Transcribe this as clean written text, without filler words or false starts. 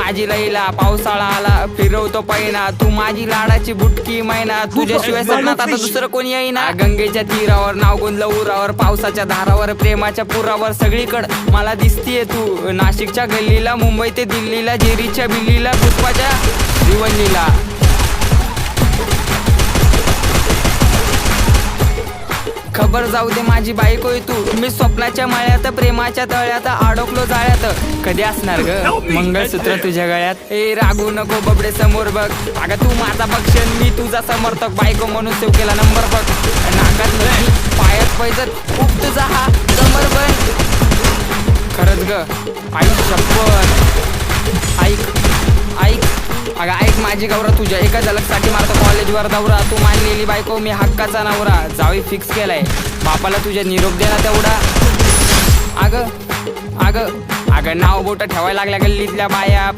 माझी लैला, पावसाळा आला फिरवतो पैना, तू माझी लाडाची बुटकी मैना, तुझ्याशिवाय स्वप्नात आता दुसरं कोणी येईना. गंगेच्या तीरावर नाव गोंदलं उरावर, पावसाच्या धारावर प्रेमाच्या पुरावर, सगळीकडं मला दिसतीये तू. नाशिकच्या गल्लीला, मुंबई ते दिल्लीला, जेरीच्या बिल्लीला, पुष्पाच्या श्रीवल्लीला. खबर जाऊ दे माझी बायकोय तू, मी स्वप्नाच्या मळ्यात प्रेमाच्या तळ्यात अडकलो जाळ्यात. कधी असणार ग मंगळसूत्र तुझ्या गळ्यात? ए रागू नको बबडे समोर बघ, अगं तू माझा पक्षण मी तुझा समर्थक, बायको म्हणून सेव केला नंबर बघ. नाकात नदी पायात पैजत खूप तुझा हा कमर बन. खरंच ग आई शपथ, ऐक अगं ऐक माझी गौरा, तुझ्या एका झलकसाठी मारतो कॉलेजवर दौरा. तू मानलेली बायको मी हक्काचा नवरा, जावी फिक्स केलाय बापाला तुझ्या निरोप देना तेवढा. अगं अगं अगं नाव बोट ठेवायला लागल्या गल्लीतल्या बाया.